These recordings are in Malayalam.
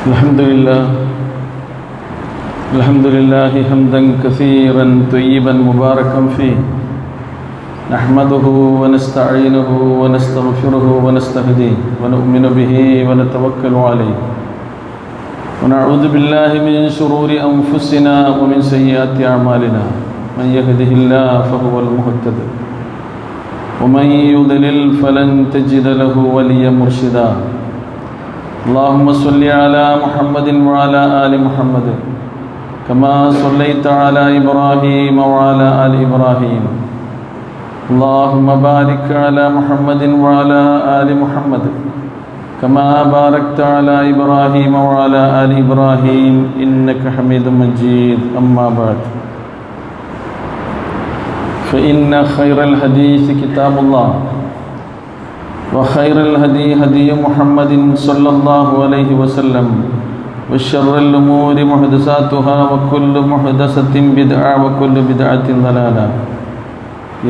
الحمد لله حمدا كثيرا طيبا مباركا فيه نحمده ونستعينه ونستغفره ونستهديه ونؤمن به ونتوكل عليه ونعوذ بالله من شرور أنفسنا ومن سيئات أعمالنا من يهده الله فهو المهتد ومن يضلل فلن تجد له وليا مرشدا اللهم صل على محمد وعلى آل محمد كما صليت على إبراهيم وعلى آل إبراهيم اللهم بارك على محمد وعلى آل محمد كما باركت على إبراهيم وعلى آل إبراهيم إنك حميد مجيد أما بعد فإن خير الحديث كتاب الله وخير الهدي هدي محمد صلى الله عليه وسلم وشر الأمور محدثاتها وكل محدثة بدعة وكل بدعة ضلالة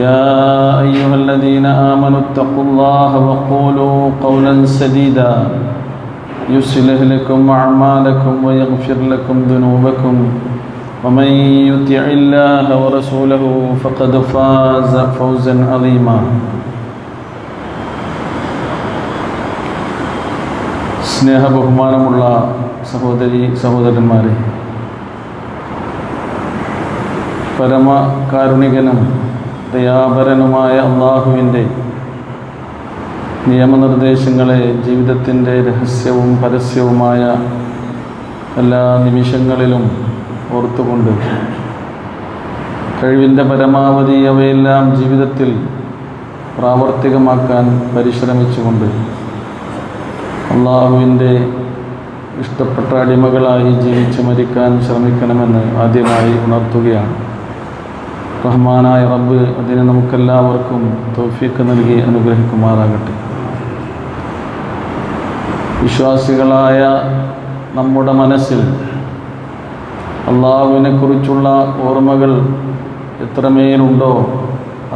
يا أيها الذين آمنوا اتقوا الله وقولوا قولا سديدا يصلح لكم أعمالكم ويغفر لكم ذنوبكم ومن يطع الله ورسوله فقد فاز فوزا عظيما സ്നേഹബഹുമാനമുള്ള സഹോദരി സഹോദരന്മാരെ, പരമകാരുണികനും ദയാപരനുമായ അള്ളാഹുവിൻ്റെ നിയമനിർദ്ദേശങ്ങളെ ജീവിതത്തിൻ്റെ രഹസ്യവും പരസ്യവുമായ എല്ലാ നിമിഷങ്ങളിലും ഓർത്തുകൊണ്ട് കഴിവിൻ്റെ പരമാവധി അവയെല്ലാം ജീവിതത്തിൽ പ്രാവർത്തികമാക്കാൻ പരിശ്രമിച്ചുകൊണ്ട് അള്ളാഹുവിൻ്റെ ഇഷ്ടപ്പെട്ട അടിമകളായി ജീവിച്ച് മരിക്കാൻ ശ്രമിക്കണമെന്ന് ആദ്യമായി ഉണർത്തുകയാണ്. റഹ്മാനായ റബ്ബ് അതിന് നമുക്കെല്ലാവർക്കും തൗഫീഖ് നൽകി അനുഗ്രഹിക്കുമാറാകട്ടെ. വിശ്വാസികളായ നമ്മുടെ മനസ്സിൽ അള്ളാഹുവിനെക്കുറിച്ചുള്ള ഓർമ്മകൾ എത്രമേലുണ്ടോ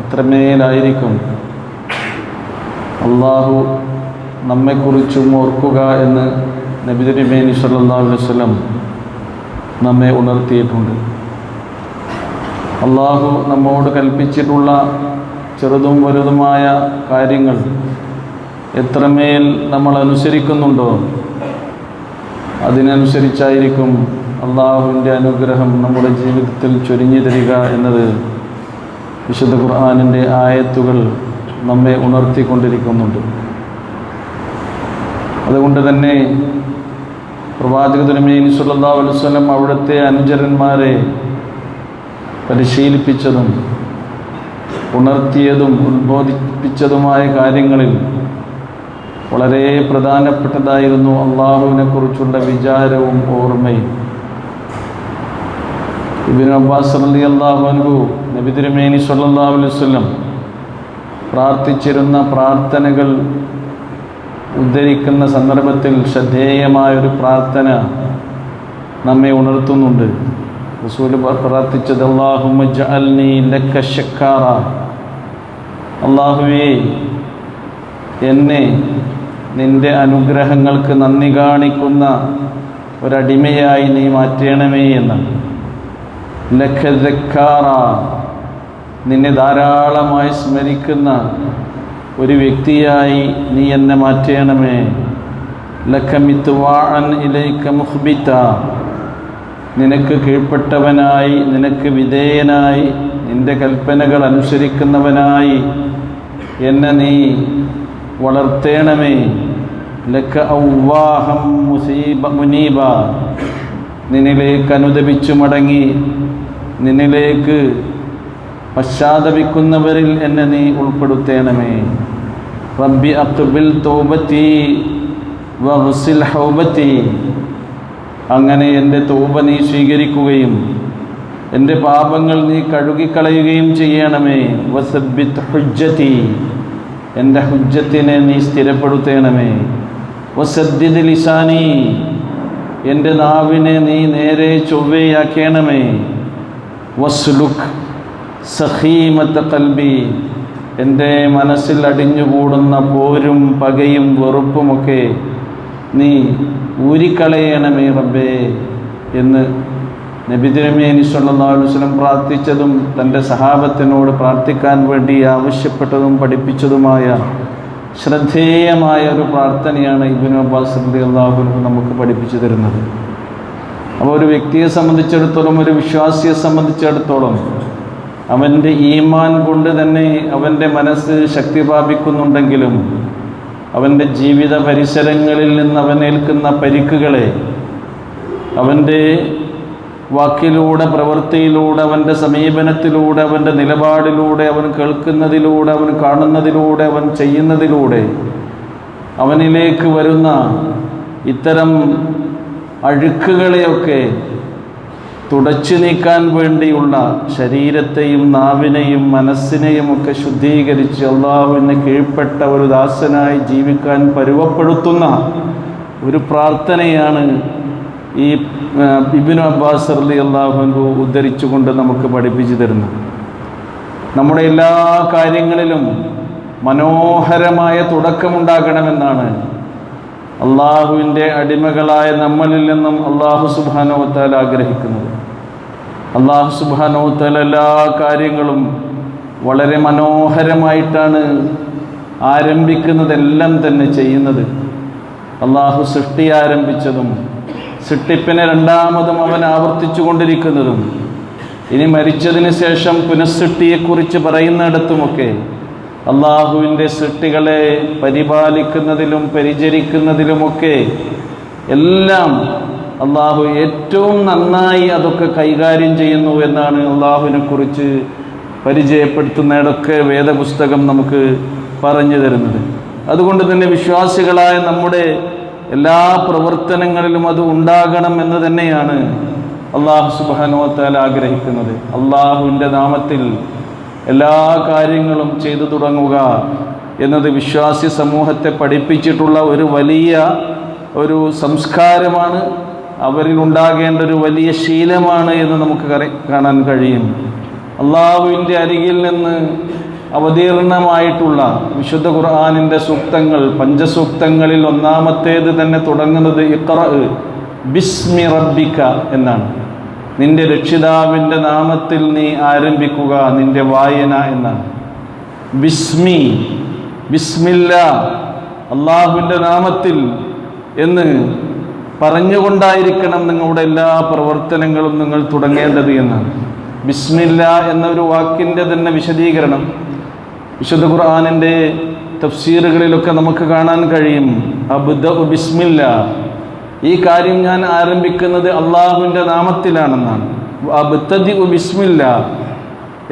അത്രമേലായിരിക്കും അള്ളാഹു നമ്മെക്കുറിച്ചും ഓർക്കുക എന്ന് നബി തിരുമേനി സല്ലല്ലാഹു അലൈഹി വസല്ലം നമ്മെ ഉണർത്തിയിട്ടുണ്ട്. അള്ളാഹു നമ്മോട് കൽപ്പിച്ചിട്ടുള്ള ചെറുതും വലുതുമായ കാര്യങ്ങൾ എത്രമേൽ നമ്മൾ അനുസരിക്കുന്നുണ്ടോ അതിനനുസരിച്ചായിരിക്കും അള്ളാഹുവിൻ്റെ അനുഗ്രഹം നമ്മുടെ ജീവിതത്തിൽ ചൊരിഞ്ഞു തരിക എന്നത് വിശുദ്ധ ഖുർആനിൻ്റെ ആയത്തുകൾ നമ്മെ ഉണർത്തിക്കൊണ്ടിരിക്കുന്നുണ്ട്. അതുകൊണ്ട് തന്നെ പ്രവാചക തിരുമേനി സല്ലല്ലാഹു അലൈഹി വസല്ലം അവിടുത്തെ അനുചരന്മാരെ പരിശീലിപ്പിച്ചതും ഉണർത്തിയതും ഉദ്ബോധിപ്പിച്ചതുമായ കാര്യങ്ങളിൽ വളരെ പ്രധാനപ്പെട്ടതായിരുന്നു അള്ളാഹുവിനെക്കുറിച്ചുള്ള വിചാരവും ഓർമ്മയും. ഇബ്നു അബ്ബാസ് റളിയല്ലാഹു അൻഹു നബി തിരുമേനി സല്ലല്ലാഹു അലൈഹി വസല്ലം പ്രാർത്ഥിച്ചിരുന്ന പ്രാർത്ഥനകൾ ഉദ്ധരിക്കുന്ന സന്ദർഭത്തിൽ ശ്രദ്ധേയമായൊരു പ്രാർത്ഥന നമ്മെ ഉണർത്തുന്നുണ്ട്. റസൂൽ പ്രാർത്ഥിച്ചത് അല്ലാഹുമ്മ ജഅൽനി ലക ശക്കാറ, അല്ലാഹുവേ എന്നെ നിൻ്റെ അനുഗ്രഹങ്ങൾക്ക് നന്ദി കാണിക്കുന്ന ഒരടിമയായി നീ മാറ്റണമേ എന്നാണ്. ലക ദക്കാറ, നിന്നെ ധാരാളമായി സ്മരിക്കുന്ന ഒരു വ്യക്തിയായി നീ എന്നെ മാറ്റണമേ. ലക മിത്വാഅൻ ഇലൈക മുഖ്ബിത, നിനക്ക് കീഴ്പ്പെട്ടവനായി നിനക്ക് വിധേയനായി നിൻ്റെ കൽപ്പനകൾ അനുസരിക്കുന്നവനായി എന്നെ നീ വളർത്തേണമേ. ലക ഔവാഹം മുനീബ, നിന്നിലേക്ക് അനുദപിച്ചു മടങ്ങി നിന്നിലേക്ക് പശ്ചാത്തപിക്കുന്നവരിൽ എന്നെ നീ ഉൾപ്പെടുത്തേണമേ. റബ്ബി അഖ്ബിൽ തൗബതി വഗ്സിൽ ഹൗബതി, അങ്ങനെ എൻ്റെ തൗബ നീ സ്വീകരിക്കുകയും എൻ്റെ പാപങ്ങൾ നീ കഴുകിക്കളയുകയും ചെയ്യണമേ. വസബ്ബിത് ഹുജ്ജതി, എൻ്റെ ഹുജ്ജത്തിനെ നീ സ്ഥിരപ്പെടുത്തേണമേ. വസദ്ദിദ് ലിസാനി, എൻ്റെ നാവിനെ നീ നേരെ ചൊവ്വയാക്കണമേ. വസ്ലുക് സഖീമത്ത ഖൽബി, എൻ്റെ മനസ്സിൽ അടിഞ്ഞുകൂടുന്ന പോരും പകയും വെറുപ്പുമൊക്കെ നീ ഊരിക്കളയണമേ റബ്ബേ എന്ന് നബി തിരുമേനി സ്വല്ലല്ലാഹു അലൈഹി വസല്ലം പ്രാർത്ഥിച്ചതും തൻ്റെ സഹാബത്തിനോട് പ്രാർത്ഥിക്കാൻ വേണ്ടി ആവശ്യപ്പെട്ടതും പഠിപ്പിച്ചതുമായ ശ്രദ്ധേയമായ ഒരു പ്രാർത്ഥനയാണ് ഇബ്നു അബ്ബാസ് റളിയല്ലാഹു അൻഹു നമുക്ക് പഠിപ്പിച്ചു തരുന്നത്. അപ്പോൾ ഒരു വ്യക്തിയെ സംബന്ധിച്ചിടത്തോളം, ഒരു വിശ്വാസിയെ സംബന്ധിച്ചിടത്തോളം അവൻ്റെ ഈമാൻ കൊണ്ട് തന്നെ അവൻ്റെ മനസ്സ് ശക്തി പ്രാപിക്കുന്നുണ്ടെങ്കിലും അവൻ്റെ ജീവിത പരിസരങ്ങളിൽ നിന്ന് അവനേൽക്കുന്ന പരിക്കുകളെ അവൻ്റെ വാക്കിലൂടെ, പ്രവൃത്തിയിലൂടെ, അവൻ്റെ സമീപനത്തിലൂടെ, അവൻ്റെ നിലപാടിലൂടെ, അവൻ കേൾക്കുന്നതിലൂടെ, അവൻ കാണുന്നതിലൂടെ, അവൻ ചെയ്യുന്നതിലൂടെ അവനിലേക്ക് വരുന്ന ഇത്തരം അഴുക്കുകളെയൊക്കെ തുടച്ചു നീക്കാൻ വേണ്ടിയുള്ള ശരീരത്തെയും നാവിനെയും മനസ്സിനെയും ഒക്കെ ശുദ്ധീകരിച്ച് അള്ളാഹുവിന് കീഴ്പ്പെട്ട ഒരു ദാസനായി ജീവിക്കാൻ പരുവപ്പെടുത്തുന്ന ഒരു പ്രാർത്ഥനയാണ് ഈ ഇബ്നു അബ്ബാസ് റളിയല്ലാഹു അൻഹു ഉദ്ധരിച്ചുകൊണ്ട് നമുക്ക് പഠിപ്പിച്ചു തരുന്നത്. നമ്മുടെ എല്ലാ കാര്യങ്ങളിലും മനോഹരമായ തുടക്കമുണ്ടാകണമെന്നാണ് അള്ളാഹുവിൻ്റെ അടിമകളായ നമ്മളിൽ നിന്നും അള്ളാഹു സുബ്ഹാനഹു വ തആല ആഗ്രഹിക്കുന്നത്. അള്ളാഹു സുബ്ഹാനഹു വ തആല എല്ലാ കാര്യങ്ങളും വളരെ മനോഹരമായിട്ടാണ് ആരംഭിക്കുന്നതെല്ലാം തന്നെ ചെയ്യുന്നത്. അള്ളാഹു സൃഷ്ടി ആരംഭിച്ചതും സൃഷ്ടിപ്പിനെ രണ്ടാമതും അവൻ ആവർത്തിച്ചു കൊണ്ടിരിക്കുന്നതും ഇനി മരിച്ചതിന് ശേഷം പുനഃസൃഷ്ടിയെക്കുറിച്ച് പറയുന്നിടത്തുമൊക്കെ അള്ളാഹുവിൻ്റെ സൃഷ്ടികളെ പരിപാലിക്കുന്നതിലും പരിചരിക്കുന്നതിലുമൊക്കെ എല്ലാം അള്ളാഹു ഏറ്റവും നന്നായി അതൊക്കെ കൈകാര്യം ചെയ്യുന്നു എന്നാണ് അള്ളാഹുവിനെ കുറിച്ച് പരിചയപ്പെടുത്തുന്നിടൊക്കെ വേദപുസ്തകം നമുക്ക് പറഞ്ഞു തരുന്നത്. അതുകൊണ്ട് തന്നെ വിശ്വാസികളായ നമ്മുടെ എല്ലാ പ്രവർത്തനങ്ങളിലും അത് ഉണ്ടാകണം എന്ന് തന്നെയാണ് അള്ളാഹു സുബ്ഹാനഹു വ തആല ആഗ്രഹിക്കുന്നത്. അള്ളാഹുവിൻ്റെ നാമത്തിൽ എല്ലാ കാര്യങ്ങളും ചെയ്തു തുടങ്ങുക എന്നത് വിശ്വാസി സമൂഹത്തെ പഠിപ്പിച്ചിട്ടുള്ള ഒരു വലിയ ഒരു സംസ്കാരമാണ്, അവരിൽ ഉണ്ടാകേണ്ട ഒരു വലിയ ശീലമാണ് എന്ന് നമുക്ക് കാണാൻ കഴിയും. അള്ളാഹുവിൻ്റെ അരികിൽ നിന്ന് അവതീർണമായിട്ടുള്ള വിശുദ്ധ ഖുർആനിൻ്റെ സൂക്തങ്ങൾ, പഞ്ചസൂക്തങ്ങളിൽ ഒന്നാമത്തേത് തന്നെ തുടങ്ങുന്നത് ഇഖ്റ ബിസ്മി റബ്ബിക എന്നാണ്. നിന്റെ രക്ഷിതാവിൻ്റെ നാമത്തിൽ നീ ആരംഭിക്കുക നിന്റെ വായന എന്നാണ്. ബിസ്മി, ബിസ്മില്ലാ, അള്ളാഹുവിൻ്റെ നാമത്തിൽ എന്ന് പറഞ്ഞുകൊണ്ടായിരിക്കണം നിങ്ങളുടെ എല്ലാ പ്രവർത്തനങ്ങളും നിങ്ങൾ തുടങ്ങേണ്ടത് എന്നാണ്. ബിസ്മില്ലാ എന്നൊരു വാക്കിൻ്റെ തന്നെ വിശദീകരണം വിശുദ്ധ ഖുർആനിൻ്റെ തഫ്സീറുകളിലൊക്കെ നമുക്ക് കാണാൻ കഴിയും. അബ്ദഉ ബിസ്മില്ലാ, ഈ കാര്യം ഞാൻ ആരംഭിക്കുന്നത് അള്ളാഹുവിൻ്റെ നാമത്തിലാണെന്നാണ്. അബ്തദിഉ ബിസ്മില്ലാ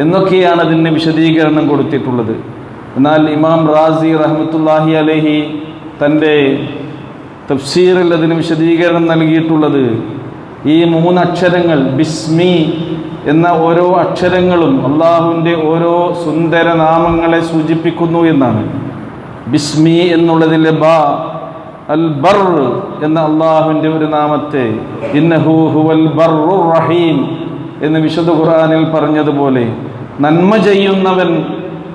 എന്നൊക്കെയാണ് അതിന് വിശദീകരണം കൊടുത്തിട്ടുള്ളത്. എന്നാൽ ഇമാം റാസി റഹ്മത്തുള്ളാഹി അലൈഹി തൻ്റെ തഫ്സീറിൽ അതിന് വിശദീകരണം നൽകിയിട്ടുള്ളത് ഈ മൂന്നക്ഷരങ്ങൾ ബിസ്മി എന്ന ഓരോ അക്ഷരങ്ങളും അള്ളാഹുവിൻ്റെ ഓരോ സുന്ദര നാമങ്ങളെ സൂചിപ്പിക്കുന്നു എന്നാണ്. ബിസ്മി എന്നുള്ളതിലെ ബ, അൽ ബർ എന്ന അള്ളാഹുവിൻ്റെ ഒരു നാമത്തെ, ഇന്നഹു ഹുവൽ ബർറുർ റഹീം എന്ന് വിശുദ്ധ ഖുർആനിൽ പറഞ്ഞതുപോലെ നന്മ ചെയ്യുന്നവൻ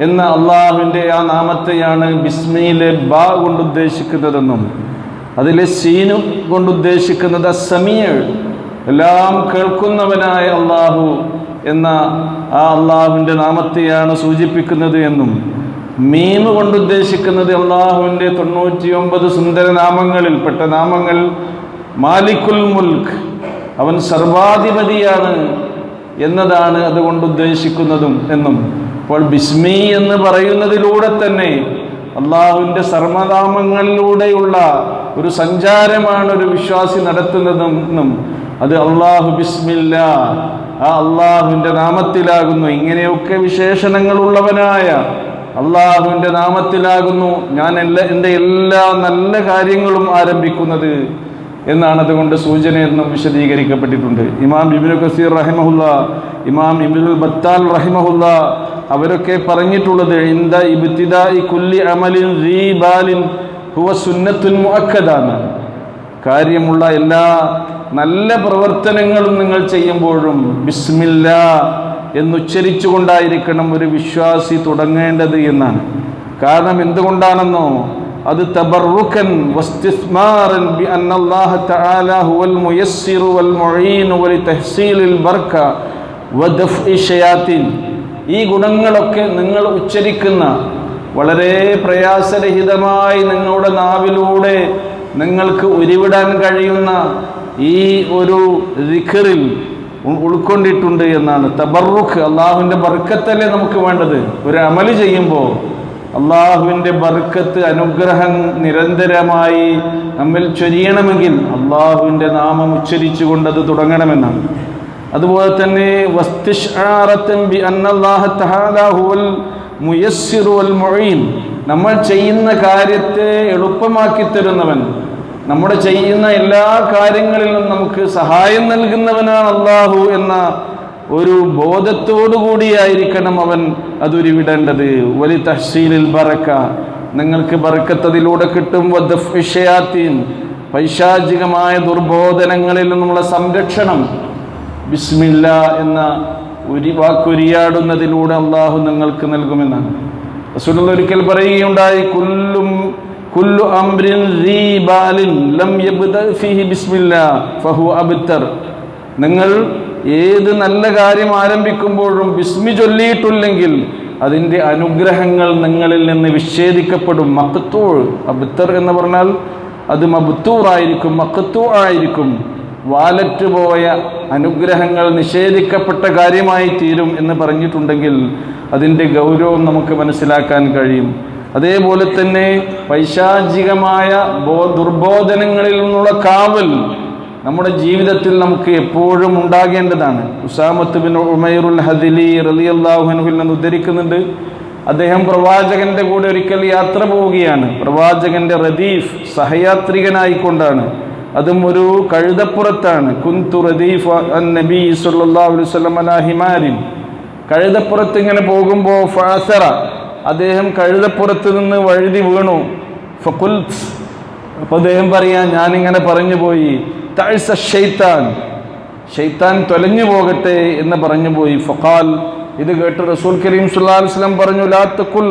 എന്ന അള്ളാഹുവിൻ്റെ ആ നാമത്തെയാണ് ബിസ്മിയിലെ ബ കൊണ്ട് ഉദ്ദേശിക്കുന്നതെന്നും അതിലെ സീനു കൊണ്ട് ഉദ്ദേശിക്കുന്നത് അസ്സമീഉ, എല്ലാം കേൾക്കുന്നവനായ അള്ളാഹു എന്ന ആ അള്ളാഹുവിൻ്റെ നാമത്തെയാണ് സൂചിപ്പിക്കുന്നത് എന്നും മീമ് കൊണ്ട് ഉദ്ദേശിക്കുന്നത് അള്ളാഹുവിൻ്റെ 99 സുന്ദര നാമങ്ങളിൽപ്പെട്ട നാമങ്ങൾ മാലിക്കുൽ മുൽക്ക്, അവൻ സർവാധിപതിയാണ് എന്നതാണ് അതുകൊണ്ട് ഉദ്ദേശിക്കുന്നതും എന്നും. അപ്പോൾ ബിസ്മി എന്ന് പറയുന്നതിലൂടെ തന്നെ അള്ളാഹുവിൻ്റെ സർവനാമങ്ങളിലൂടെയുള്ള ഒരു സഞ്ചാരമാണ് ഒരു വിശ്വാസി നടത്തുന്നതെന്നും അത് അള്ളാഹു ബിസ്മില്ലാ, ആ അള്ളാഹുവിൻ്റെ നാമത്തിലാകുന്നു. ഇങ്ങനെയൊക്കെ വിശേഷണങ്ങളുള്ളവനായ അള്ളാഹുവിൻ്റെ നാമത്തിലാകുന്നു ഞാൻ എൻ്റെ എല്ലാ നല്ല കാര്യങ്ങളും ആരംഭിക്കുന്നത് എന്നാണ് അതുകൊണ്ട് സൂചന എന്നും വിശദീകരിക്കപ്പെട്ടിട്ടുണ്ട്. ഇമാം ഇബ്നു കസീർ റഹിമഹുല്ല, ഇമാം ഇബ്നുൽ ബത്താൽ റഹിമഹുല്ല അവരൊക്കെ പറഞ്ഞിട്ടുള്ളത് ഇന്ദ ഇബ്തിദാഇ കുല്ലി അമലിൻ ദീ ബാലിൻ ഹുവ സുന്നത്തുൻ മുഅക്കദ, കാര്യമുള്ള എല്ലാ നല്ല പ്രവർത്തനങ്ങളും നിങ്ങൾ ചെയ്യുമ്പോഴും ബിസ്മില്ലാ എന്നുച്ചരിച്ചുകൊണ്ടായിരിക്കണം ഒരു വിശ്വാസി തുടങ്ങേണ്ടത് എന്നാണ്. കാരണം എന്തുകൊണ്ടാണെന്നോ, അത് തബറുക്കൻ വസ്തിസ്മാറൻ ബി അന്നല്ലാഹ തആല ഹുവൽ മുയസ്സിറു വൽ മുഈനു വലിതഹ്സീലിൽ ബർക വദഫ്ഇ ശയാത്തീൻ. ഈ ഗുണങ്ങളൊക്കെ നിങ്ങൾ ഉച്ചരിക്കുന്ന വളരെ പ്രയാസരഹിതമായി നിങ്ങളുടെ നാവിലൂടെ നിങ്ങൾക്ക് ഉരുവിടാൻ കഴിയുന്ന ഈ ഒരു ദിക്റിൽ ഉൾക്കൊണ്ടിട്ടുണ്ട് എന്നാണ്. തബറുക്ക്, അള്ളാഹുവിൻ്റെ ബർക്കത്തല്ലേ നമുക്ക് വേണ്ടത്. ഒരു അമല് ചെയ്യുമ്പോൾ അള്ളാഹുവിൻ്റെ ബർക്കത്ത്, അനുഗ്രഹം നിരന്തരമായി നമ്മിൽ ചൊരിയണമെങ്കിൽ അള്ളാഹുവിൻ്റെ നാമം ഉച്ചരിച്ചു കൊണ്ടത് തുടങ്ങണമെന്നാണ്. അതുപോലെ തന്നെ വസ്തിശ്ആറത്തൻ ബി അന്നല്ലാഹ തആല ഹുവൽ മുയസ്സിറു വൽ മുഈൻ, നമ്മൾ ചെയ്യുന്ന കാര്യത്തെ എളുപ്പമാക്കി തരുന്നവൻ, നമ്മുടെ ചെയ്യുന്ന എല്ലാ കാര്യങ്ങളിലും നമുക്ക് സഹായം നൽകുന്നവനാണ് അള്ളാഹു എന്ന ഒരു ബോധത്തോടു കൂടിയായിരിക്കണം അവൻ അതുരുവിടേണ്ടത്. വലി തഹ്സീലിൽ ബറക, നിങ്ങൾക്ക് ബർക്കത്ത് അതിലൂടെ കിട്ടും. വദഫ്ഇ ശയാത്തീൻ, പൈശാചികമായ ദുർബോധനങ്ങളിൽ നിന്നുള്ള സംരക്ഷണം ബിസ്മില്ലാ എന്ന ഒരു വാക്കുരിയാടുന്നതിലൂടെ അള്ളാഹു നിങ്ങൾക്ക് നൽകുമെന്നാണ്. റസൂലുള്ളാഹി ഒരിക്കൽ പറയുകയുണ്ടായി, കുല്ലു അംരിൻ ദീ ബാലിൻ ലം യബ്ദ ഫീഹി ബിസ്മില്ലാ ഫഹു അബ്തർ. നിങ്ങൾ ഏത് നല്ല കാര്യം ആരംഭിക്കുമ്പോഴും ബിസ്മി ചൊല്ലിയിട്ടില്ലെങ്കിൽ അതിൻ്റെ അനുഗ്രഹങ്ങൾ നിങ്ങളിൽ നിന്ന് വിച്ഛേദിക്കപ്പെടും. മഖ്തൂ, അബ്തർ എന്ന് പറഞ്ഞാൽ അത് മബ്തൂറായിരിക്കും, മഖ്തൂ ആയിരിക്കും. വാലറ്റ് പോയ അനുഗ്രഹങ്ങൾ നിഷേധിക്കപ്പെട്ട കാര്യമായി തീരും എന്ന് പറഞ്ഞിട്ടുണ്ടെങ്കിൽ അതിൻ്റെ ഗൗരവം നമുക്ക് മനസ്സിലാക്കാൻ കഴിയും. അതേപോലെ തന്നെ പൈശാചികമായ ദുർബോധനങ്ങളിൽ നിന്നുള്ള കാവൽ നമ്മുടെ ജീവിതത്തിൽ നമുക്ക് എപ്പോഴും ഉണ്ടാകേണ്ടതാണ്. ഉസാമത്ത് ബിൻ ഉമൈറുൽ ഹദിലി റളിയല്ലാഹു അൻഹുവിൽ നിന്ന് ഉദ്ധരിക്കുന്നുണ്ട്, അദ്ദേഹം പ്രവാചകന്റെ കൂടെ ഒരിക്കൽ യാത്ര പോവുകയാണ്. പ്രവാചകന്റെ റദീഫ്, സഹയാത്രികനായിക്കൊണ്ടാണ്, അതും ഒരു കഴുതപ്പുറത്താണ്. കുന്തു റദീഫ അൻ നബി സല്ലല്ലാഹു അലൈഹി വസല്ലം അലാ ഹിമാരിൻ. കഴുതപ്പുറത്ത് ഇങ്ങനെ പോകുമ്പോൾ ഫഅസറ, അദ്ദേഹം കഴുതപ്പുറത്ത് നിന്ന് വഴുതി വീണു. ഫഖുൽത്, അപ്പോൾ അദ്ദേഹം പറയാ, ഞാനിങ്ങനെ പറഞ്ഞു പോയി, തഅസ ശൈത്താൻ, ശൈത്താൻ തൊലഞ്ഞു പോകട്ടെ എന്ന് പറഞ്ഞു പോയി. ഫഖാൽ, ഇത് കേട്ട് റസൂൽ കരീം സല്ലല്ലാഹു അലൈഹി വസല്ലം പറഞ്ഞു, ലാ തഖുൽ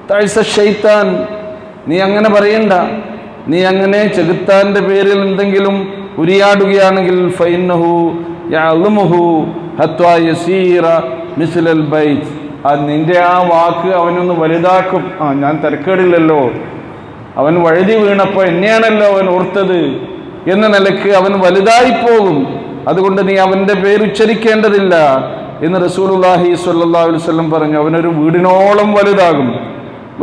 തഅസ ശൈത്താൻ, നീ അങ്ങനെ പറയണ്ട. നീ അങ്ങനെ ചെകുത്താന്റെ പേരിൽ എന്തെങ്കിലും ഉരിയാടുകയാണെങ്കിൽ ഫഇന്നഹു യഅ്ലമുഹു ഹത്താ യസീറ മിസ്ലൽ ബൈത്ത്, നിന്റെ ആ വാക്ക് അവനൊന്ന് വലുതാക്കും. ഞാൻ തരക്കേടില്ലല്ലോ, അവൻ വഴുതി വീണപ്പോൾ എന്നെയാണല്ലോ അവൻ ഓർത്തത് എന്ന നിലക്ക് അവൻ വലുതായി പോകും. അതുകൊണ്ട് നീ അവൻ്റെ പേര് ഉച്ചരിക്കേണ്ടതില്ല എന്ന് റസൂലുള്ളാഹി സ്വല്ലല്ലാഹു അലൈഹി വസല്ലം പറഞ്ഞു. അവനൊരു വീടിനോളം വലുതാകും.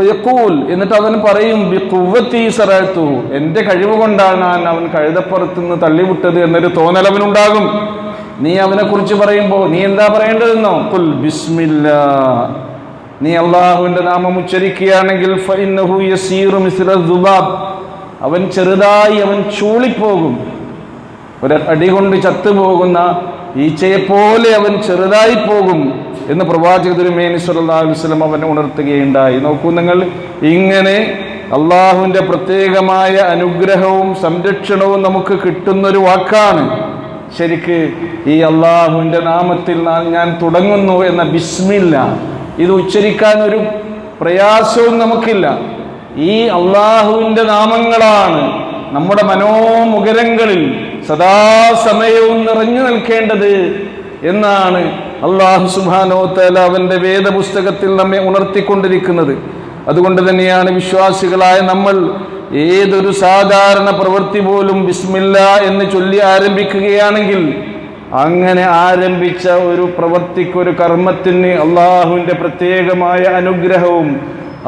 യഖൂൽ, എന്നിട്ട് അവൻ പറയും, ബിഖുവ്വതി സറഅതു, എൻ്റെ കഴിവ് കൊണ്ടാണ് അവൻ കഴുതപ്പുറത്ത് നിന്ന് തള്ളിവിട്ടത് എന്നൊരു തോന്നൽ അവനുണ്ടാകും. നീ അവനെ കുറിച്ച് പറയുമ്പോൾ നീ എന്താ പറയേണ്ടതെന്നോ, ഖുൽ ബിസ്മില്ലാ, നീ അള്ളാഹുവിൻ്റെ നാമം ഉച്ചരിക്കുകയാണെങ്കിൽ ഫഇന്നഹു യസീറു മിസ്ല ദുബാബ്, അവൻ ചെറുതായി, അവൻ ചൂളിപ്പോകും. ഒരു അടി കൊണ്ട് ചത്തുപോകുന്ന ഈച്ചയെപ്പോലെ അവൻ ചെറുതായി പോകും എന്ന് പ്രവാചക തിരുമേനി സല്ലല്ലാഹു അലൈഹി വസല്ലം അവനെ ഉണർത്തുകയുണ്ടായി. നോക്കൂ നിങ്ങൾ, ഇങ്ങനെ അള്ളാഹുവിൻ്റെ പ്രത്യേകമായ അനുഗ്രഹവും സംരക്ഷണവും നമുക്ക് കിട്ടുന്നൊരു വാക്കാണ് ശരിക്ക് ഈ അള്ളാഹുവിൻ്റെ നാമത്തിൽ ഞാൻ തുടങ്ങുന്നു എന്ന ബിസ്മില്ല. ഇത് ഉച്ചരിക്കാൻ ഒരു പ്രയാസവും നമുക്കില്ല. ഈ അള്ളാഹുവിൻ്റെ നാമങ്ങളാണ് നമ്മുടെ മനോമുഖരങ്ങളിൽ സദാസമയവും നിറഞ്ഞു നിൽക്കേണ്ടത് എന്നാണ് അള്ളാഹു സുബ്ഹാനഹു വ തആല അവൻ്റെ വേദപുസ്തകത്തിൽ നമ്മെ ഉണർത്തിക്കൊണ്ടിരിക്കുന്നത്. അതുകൊണ്ട് തന്നെയാണ് വിശ്വാസികളായ നമ്മൾ ഏതൊരു സാധാരണ പ്രവൃത്തി പോലും ബിസ്മില്ലാ എന്ന് ചൊല്ലി ആരംഭിക്കുകയാണെങ്കിൽ അങ്ങനെ ആരംഭിച്ച ഒരു പ്രവൃത്തിക്ക്, ഒരു കർമ്മത്തിന് അള്ളാഹുവിൻ്റെ പ്രത്യേകമായ അനുഗ്രഹവും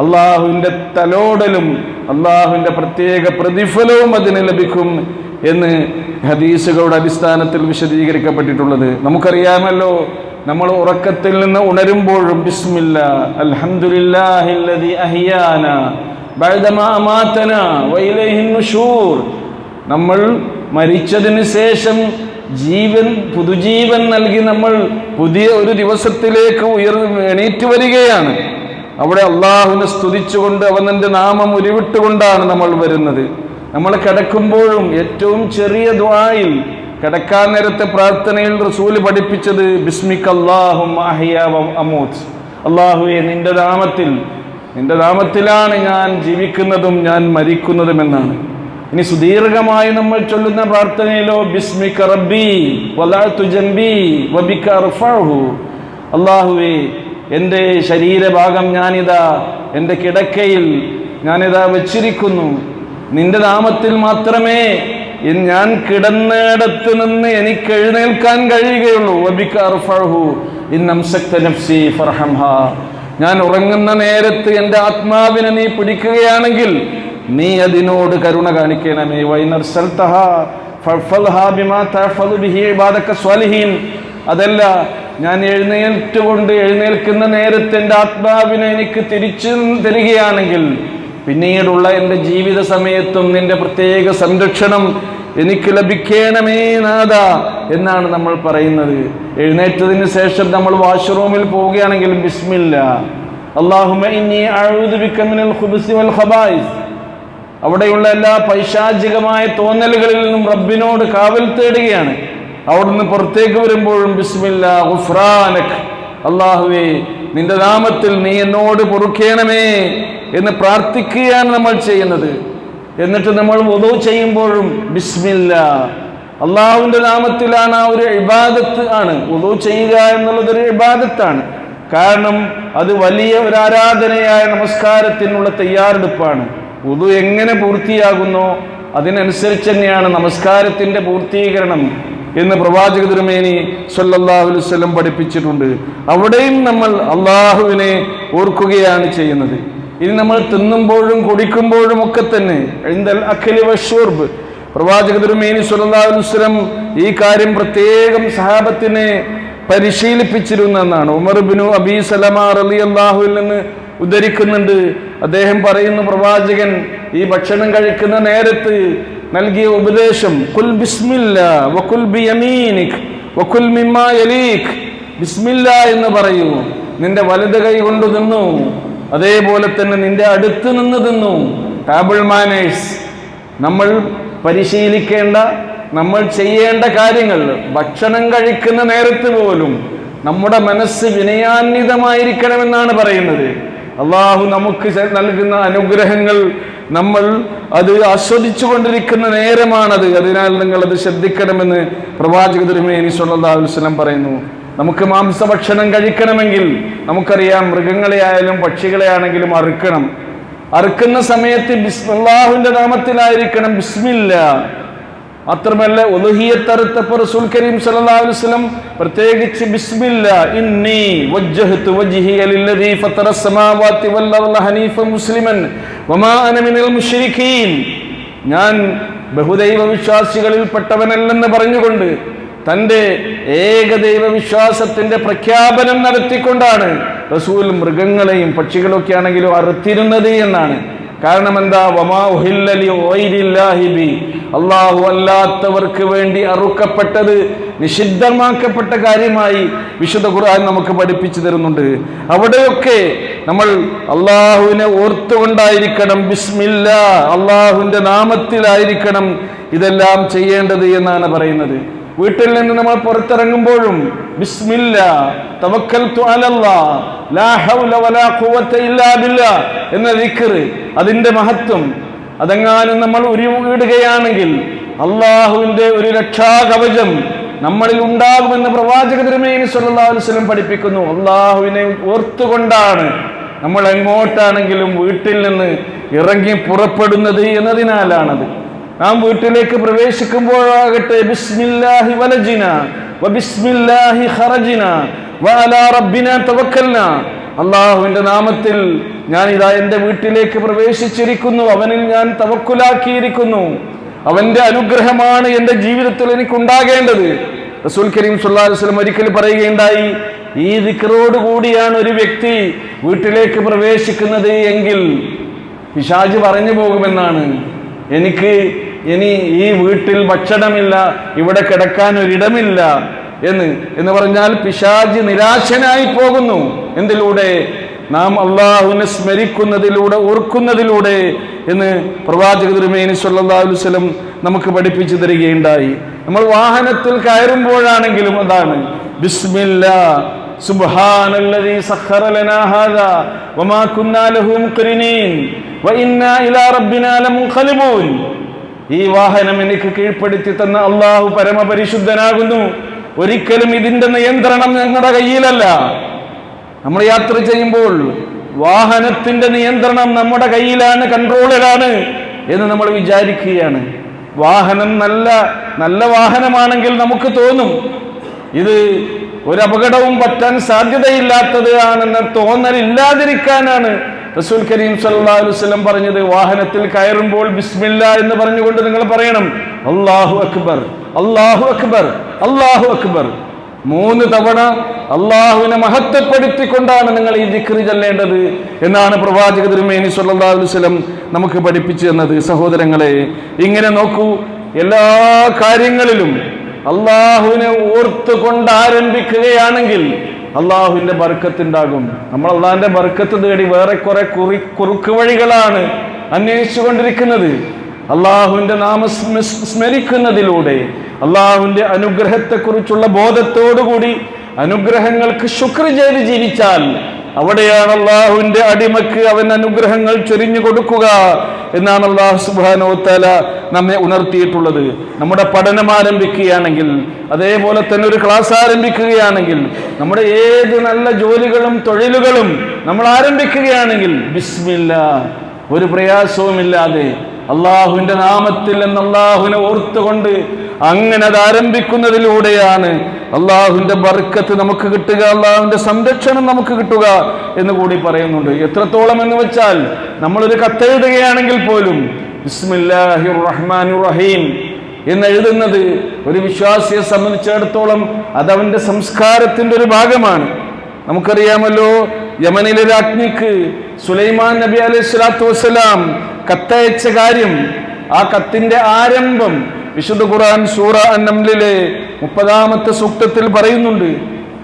അള്ളാഹുവിൻ്റെ തലോടലും അള്ളാഹുവിൻ്റെ പ്രത്യേക പ്രതിഫലവും അതിന് ലഭിക്കും എന്ന് ഹദീസുകളുടെ അടിസ്ഥാനത്തിൽ വിശദീകരിക്കപ്പെട്ടിട്ടുള്ളത്. നമുക്കറിയാമല്ലോ, നമ്മൾ ഉറക്കത്തിൽ നിന്ന് ഉണരുമ്പോഴും ബിസ്മില്ലാ അൽഹംദുലില്ലാഹില്ലദീ അഹ്യാനാ ബഅദമാ അമാതനാ വഇലൈഹിൻ നുശൂർ, നമ്മൾ മരിച്ചതിന് ശേഷം പുതുജീവൻ നൽകി നമ്മൾ പുതിയ ഒരു ദിവസത്തിലേക്ക് എണീറ്റ് വരികയാണ്. അവിടെ അള്ളാഹുവിനെ സ്തുതിച്ചുകൊണ്ട് അവൻ്റെ നാമം ഉരുവിട്ടുകൊണ്ടാണ് നമ്മൾ വരുന്നത്. നമ്മൾ കിടക്കുമ്പോഴും ഏറ്റവും ചെറിയ ദുആയിൽ, കിടക്കാൻ നേരത്തെ പ്രാർത്ഥനയിൽ റസൂല് പഠിപ്പിച്ചത് ബിസ്മിക അല്ലാഹുമ്മ അഹ്യാ വ അമൂത്ത്, അള്ളാഹുവേ നിന്റെ നാമത്തിൽ നിന്റെ നാമത്തിലാണ് ഞാൻ ജീവിക്കുന്നതും ഞാൻ മരിക്കുന്നതുമെന്നാണ്. ഇനി സുദീർഘമായി നമ്മൾ ചൊല്ലുന്ന പ്രാർത്ഥനയിലോ ബിസ്മിക റബ്ബി വലഅതു ജംബി വബിക അർഫഉഹു, അല്ലാഹുവേ എൻ്റെ ശരീരഭാഗം ഞാനിതാ എൻ്റെ കിടക്കയിൽ ഞാനിതാ വെച്ചിരിക്കുന്നു, നിന്റെ നാമത്തിൽ മാത്രമേ ഞാൻ കിടന്നിടത്ത് നിന്ന് എനിക്ക് എഴുന്നേൽക്കാൻ കഴിയുകയുള്ളൂ. വബിക അർഫഉഹു ഇൻ അംസക്ത നഫ്സി ഫർഹംഹാ, ഞാൻ ഉറങ്ങുന്ന നേരത്ത് എൻ്റെ ആത്മാവിനെ നീ പിടിക്കുകയാണെങ്കിൽ നീ അതിനോട് കരുണ കാണിക്കണമേ. വൈനർസൽതഹാ ഫർഫൽഹാ ബിമാ തഹ്ഫളു ബിഹി ഇബാദക സ്വാലിഹീൻ, അതല്ല ഞാൻ എഴുന്നേൽക്കുന്ന നേരത്തെ എൻ്റെ ആത്മാവിനെ എനിക്ക് തിരിച്ചു തരികയാണെങ്കിൽ പിന്നീടുള്ള എൻ്റെ ജീവിത സമയത്തും നിന്റെ പ്രത്യേക സംരക്ഷണം എനിക്ക് ലഭിക്കണമേ നാഥ എന്നാണ് നമ്മൾ പറയുന്നത്. എഴുന്നേറ്റതിന് ശേഷം നമ്മൾ വാഷ്റൂമിൽ പോവുകയാണെങ്കിൽ ബിസ്മില്ലാ അല്ലാഹുമ്മ ഇന്നി അഊദു ബിക മിനൽ ഖുബുസി വൽ ഖബായിസ്, അവിടെയുള്ള എല്ലാ പൈശാചികമായ തോന്നലുകളിൽ നിന്നും റബ്ബിനോട് കാവൽ തേടുകയാണ്. അവിടുന്ന് പുറത്തേക്ക് വരുമ്പോഴും ബിസ്മില്ലാ ഗുഫ്രാനക്, അല്ലാഹുവേ നിന്റെ നാമത്തിൽ നീ എന്നോട് പൊറുക്കണമേ എന്ന് പ്രാർത്ഥിക്കുകയാണ് നമ്മൾ ചെയ്യുന്നത്. എന്നിട്ട് നമ്മൾ വുദൂ ചെയ്യുമ്പോഴും ബിസ്മില്ലാ, അള്ളാഹുവിന്റെ നാമത്തിലാണ്. ആ ഒരു ഇബാദത്ത് ആണ് വുദൂ ചെയ്യുക എന്നുള്ളതൊരു ഇബാദത്താണ്. കാരണം അത് വലിയ ഒരു ആരാധനയായ നമസ്കാരത്തിനുള്ള തയ്യാറെടുപ്പാണ്. വുദൂ എങ്ങനെ പൂർത്തിയാകുന്നോ അതിനനുസരിച്ച് തന്നെയാണ് നമസ്കാരത്തിന്റെ പൂർത്തീകരണം എന്ന് പ്രവാചക തിരുമേനി സല്ലല്ലാഹു അലൈഹി വസല്ലം പഠിപ്പിച്ചിട്ടുണ്ട്. അവിടെയും നമ്മൾ അള്ളാഹുവിനെ ഓർക്കുകയാണ് ചെയ്യുന്നത്. ഇനി നമ്മൾ തിന്നുമ്പോഴും കുടിക്കുമ്പോഴും ഒക്കെ തന്നെ ഇൻദൽ അഖ്ലി വശുർബ്, പ്രവാചക തിരുമേനി സല്ലല്ലാഹു അലൈഹി വസല്ലം ഈ കാര്യം പ്രത്യേകം സഹാബത്തിനെ പരിശീലിപ്പിച്ചിരുന്നെന്നാണ് ഉമർ ഇബ്നു അബീ സലമ റളിയല്ലാഹുവിൽ നിന്ന് ഉദ്ധരിക്കുന്നുണ്ട്. അദ്ദേഹം പറയുന്നു, പ്രവാചകൻ ഈ ഭക്ഷണം കഴിക്കുന്ന നേരത്ത് നൽകിയ ഉപദേശം ഖുൽ ബിസ്മില്ലാ വഖുൽ ബിയമീനിക് വഖുൽ മിമ്മാ യലീക്, ബിസ്മില്ലാ എന്ന് പറയൂ, നിന്റെ വലത് കൈ കൊണ്ട് തിന്നു, അതേപോലെ തന്നെ നിന്റെ അടുത്ത് നിന്ന് തിന്നു. ടേബിൾ മാനേഴ്സ്, നമ്മൾ പരിശീലിക്കേണ്ട, നമ്മൾ ചെയ്യേണ്ട കാര്യങ്ങൾ. ഭക്ഷണം കഴിക്കുന്ന നേരത്ത് പോലും നമ്മുടെ മനസ്സ് വിനയാന്വിതമായിരിക്കണമെന്നാണ് പറയുന്നത്. അള്ളാഹു നമുക്ക് നൽകുന്ന അനുഗ്രഹങ്ങൾ നമ്മൾ അത് ആസ്വദിച്ചു കൊണ്ടിരിക്കുന്ന നേരമാണത്. അതിനാൽ നിങ്ങൾ അത് ശ്രദ്ധിക്കണമെന്ന് പ്രവാചക തിരുമേനി സല്ലല്ലാഹു അലൈഹി വസല്ലം പറയുന്നു. നമുക്ക് മാംസഭക്ഷണം കഴിക്കണമെങ്കിൽ നമുക്കറിയാം, മൃഗങ്ങളെ ആയാലും പക്ഷികളെ ആണെങ്കിലും അറുക്കുന്ന സമയത്ത് അല്ലാഹുവിന്റെ നാമത്തിലായിരിക്കണം, ബിസ്മില്ലാ. മാത്രമല്ല ഉളുഹിയ്യത്തറുത്തപ്പോൾ റസൂൽ കരീം സല്ലല്ലാഹു അലൈഹി വസല്ലം പ്രത്യേകിച്ച് ബിസ്മില്ലാ ഇന്നി വജ്ജഹ്തു വജ്ഹിയ ലില്ലദീ ഫത്തറസ് സമാവാതി വൽ അർള ഹനീഫ മുസ്ലിമൻ വമാ അന മിനൽ മുശ്രിക്കീൻ, ഞാൻ ബഹുദൈവ വിശ്വാസികളിൽപ്പെട്ടവനല്ലെന്ന് പറഞ്ഞുകൊണ്ട് തൻ്റെ ഏകദൈവ വിശ്വാസത്തിന്റെ പ്രഖ്യാപനം നടത്തിക്കൊണ്ടാണ് റസൂൽ മൃഗങ്ങളെയും പക്ഷികളൊക്കെ ആണെങ്കിലും അറുത്തിരുന്നത് എന്നാണ്. കാരണം എന്താ? വമാ ഉഹില്ല ലിഗൈരില്ലാഹി ബി, അല്ലാഹു അല്ലാത്തവർക്ക് വേണ്ടി അറുക്കപ്പെട്ടത് നിഷിദ്ധമാക്കപ്പെട്ട കാര്യമായി വിശുദ്ധ ഖുർആൻ നമുക്ക് പഠിപ്പിച്ചു തരുന്നുണ്ട്. അവിടെയൊക്കെ നമ്മൾ അള്ളാഹുവിനെ ഓർത്തുകൊണ്ടായിരിക്കണം, ബിസ്മില്ലാ, അള്ളാഹുവിന്റെ നാമത്തിലായിരിക്കണം ഇതെല്ലാം ചെയ്യേണ്ടത് എന്നാണ് പറയുന്നത്. വീട്ടിൽ നിന്ന് നമ്മൾ പുറത്തിറങ്ങുമ്പോഴും ബിസ്മില്ലാ തവക്കൽതു അലല്ലാഹ് ലാ ഹൗല വലാ ഖുവത ഇല്ലാ ബില്ലാഹ് എന്ന ദിക്ർ, അതിന്റെ മഹത്വം അതെങ്ങാനും നമ്മൾ ഉരുവിടുകയാണെങ്കിൽ അള്ളാഹുവിന്റെ ഒരു രക്ഷാകവചം നമ്മളിൽ ഉണ്ടാകുമെന്ന് പ്രവാചക തിരുമേനി സല്ലല്ലാഹു അലൈഹി വസല്ലം പഠിപ്പിക്കുന്നു. അള്ളാഹുവിനെ ഓർത്തുകൊണ്ടാണ് നമ്മൾ എങ്ങോട്ടാണെങ്കിലും വീട്ടിൽ നിന്ന് ഇറങ്ങി പുറപ്പെടുന്നത് എന്നതിനാലാണത്. നാം വീട്ടിലേക്ക് പ്രവേശിക്കുമ്പോഴാകട്ടെ ബിസ്മില്ലാഹി വലജിനാ വബിസ്മില്ലാഹി ഖറജിനാ വഅലാ റബ്ബിനാ തവക്കൽനാ, അള്ളാഹുവിന്റെ നാമത്തിൽ ഞാൻ ഇതാ എൻ്റെ വീട്ടിലേക്ക് പ്രവേശിച്ചിരിക്കുന്നു, അവനിൽ ഞാൻ തവക്കുലാക്കിയിരിക്കുന്നു, അവന്റെ അനുഗ്രഹമാണ് എൻ്റെ ജീവിതത്തിൽ എനിക്കുണ്ടാകേണ്ടത്. റസൂൽ കരീം സല്ലല്ലാഹു അലൈഹി വസല്ലം ഒരിക്കൽ പറയുകയുണ്ടായി, ഈ ദിക്റോട് കൂടിയാണ് ഒരു വ്യക്തി വീട്ടിലേക്ക് പ്രവേശിക്കുന്നത് എങ്കിൽ പിശാച് പറഞ്ഞു പോകുമെന്നാണ്, എനിക്ക് ഇനി ഈ വീട്ടിൽ ഭക്ഷണമില്ല, ഇവിടെ കിടക്കാൻ ഒരിടമില്ല എന്ന് പറഞ്ഞാൽ പിശാച് നിരാശനായി പോകുന്നു. എന്തിലൂടെ? നാം അള്ളാഹുവിനെ സ്മരിക്കുന്നതിലൂടെ, ഓർക്കുന്നതിലൂടെ എന്ന് പ്രവാചക തിരുമേനി സല്ലല്ലാഹു അലൈഹി വസല്ലം നമുക്ക് പഠിപ്പിച്ചു തരികയുണ്ടായി. നമ്മൾ വാഹനത്തിൽ കയറുമ്പോഴാണെങ്കിലും അതാണ് ബിസ്മില്ലാ സുബ്ഹാനല്ലദീ സഖറ ലനാ ഹാദാ വമാ കുന്നാ ലഹു മുഖ്രിനീൻ വഇന്നാ ഇലാ റബ്ബിനാ ലമുൻഖലിബൂൻ. ഈ വാഹനം എനിക്ക് കീഴ്പ്പെടുത്തി തന്ന അല്ലാഹു പരമപരിശുദ്ധനാകുന്നു. ഒരിക്കലും ഇതിന്റെ നിയന്ത്രണം ഞങ്ങളുടെ കയ്യിലല്ല. നമ്മൾ യാത്ര ചെയ്യുമ്പോൾ വാഹനത്തിന്റെ നിയന്ത്രണം നമ്മുടെ കയ്യിലാണ്, കൺട്രോളിലാണ് എന്ന് നമ്മൾ വിചാരിക്കുകയാണ്. വാഹനം നല്ല വാഹനമാണെങ്കിൽ നമുക്ക് തോന്നും ഇത് ഒരു അപകടവും പറ്റാൻ സാധ്യതയില്ലാത്തത് ആണെന്ന തോന്നലില്ലാതിരിക്കാനാണ് റസൂൽ കരീം സല്ലല്ലാഹു അലൈഹി വസല്ലം പറഞ്ഞത്. വാഹനത്തിൽ കയറുമ്പോൾ ബിസ്മില്ലാ എന്ന് പറഞ്ഞുകൊണ്ട് നിങ്ങൾ പറയണം അല്ലാഹു അക്ബർ, അല്ലാഹു അക്ബർ, അല്ലാഹു അക്ബർ. 3 തവണ അള്ളാഹുവിനെ മഹത്വപ്പെടുത്തിക്കൊണ്ടാണ് നിങ്ങൾ ഈ ദിക്റ് ചൊല്ലേണ്ടത് എന്നാണ് പ്രവാചക തിരുമേനി സല്ലല്ലാഹു അലൈഹി വസല്ലം നമുക്ക് പഠിപ്പിച്ചു തന്നത്. സഹോദരങ്ങളെ, ഇങ്ങനെ നോക്കൂ, എല്ലാ കാര്യങ്ങളിലും അള്ളാഹുവിനെ ഓർത്തുകൊണ്ട് ആരംഭിക്കുകയാണെങ്കിൽ അള്ളാഹുവിന്റെ ബർക്കത്ത് ഉണ്ടാകും. നമ്മൾ അള്ളാഹിന്റെ ബർക്കത്ത് തേടി വേറെ കുറെ കുറുക്ക് വഴികളാണ് അന്വേഷിച്ചു കൊണ്ടിരിക്കുന്നത്. അള്ളാഹുവിന്റെ നാമം സ്മരിക്കുന്നതിലൂടെ, അള്ളാഹുവിന്റെ അനുഗ്രഹത്തെക്കുറിച്ചുള്ള ബോധത്തോടുകൂടി അനുഗ്രഹങ്ങൾക്ക് ശുക്ർ ചെയ്ത് ജീവിച്ചാൽ അവിടെയാണ് അള്ളാഹുവിന്റെ അടിമക്ക് അവൻ അനുഗ്രഹങ്ങൾ ചൊരിഞ്ഞു കൊടുക്കുക എന്നാണ് അള്ളാഹു സുബ്ഹാനഹു വ തആല നമ്മെ ഉണർത്തിയിട്ടുള്ളത്. നമ്മുടെ പഠനം ആരംഭിക്കുകയാണെങ്കിൽ, അതേപോലെ തന്നെ ഒരു ക്ലാസ് ആരംഭിക്കുകയാണെങ്കിൽ, നമ്മുടെ ഏത് നല്ല ജോലികളും തൊഴിലുകളും നമ്മൾ ആരംഭിക്കുകയാണെങ്കിൽ ബിസ്മില്ലാ, ഒരു പ്രയാസവുമില്ലാതെ അള്ളാഹുവിന്റെ നാമത്തിൽ നിന്ന് അള്ളാഹുവിനെ ഓർത്തുകൊണ്ട് അങ്ങനെ അത് ആരംഭിക്കുന്നതിലൂടെയാണ് അള്ളാഹുവിന്റെ ബർക്കത്ത് നമുക്ക് കിട്ടുക, അള്ളാഹുവിന്റെ സംരക്ഷണം നമുക്ക് കിട്ടുക എന്ന് കൂടി പറയുന്നുണ്ട്. എത്രത്തോളം എന്ന് വെച്ചാൽ നമ്മളൊരു കത്തെഴുതുകയാണെങ്കിൽ പോലും ബിസ്മില്ലാഹിർ റഹ്മാനിർ റഹീം എന്ന് എഴുതുന്നത് ഒരു വിശ്വാസിയെ സംബന്ധിച്ചിടത്തോളം അതവന്റെ സംസ്കാരത്തിന്റെ ഒരു ഭാഗമാണ്. നമുക്കറിയാമല്ലോ, യമനിലെ രാജ്ഞിക്ക് സുലൈമാൻ നബി അലൈഹി സ്വലാത്തു വസ്സലാം കത്തയച്ച കാര്യം. ആ കത്തിന്റെ ആരംഭം വിശുദ്ധ ഖുർആൻ സൂറ അൻ-നംലിലെ 30-ാമത്തെ സൂക്തത്തിൽ പറയുന്നുണ്ട്.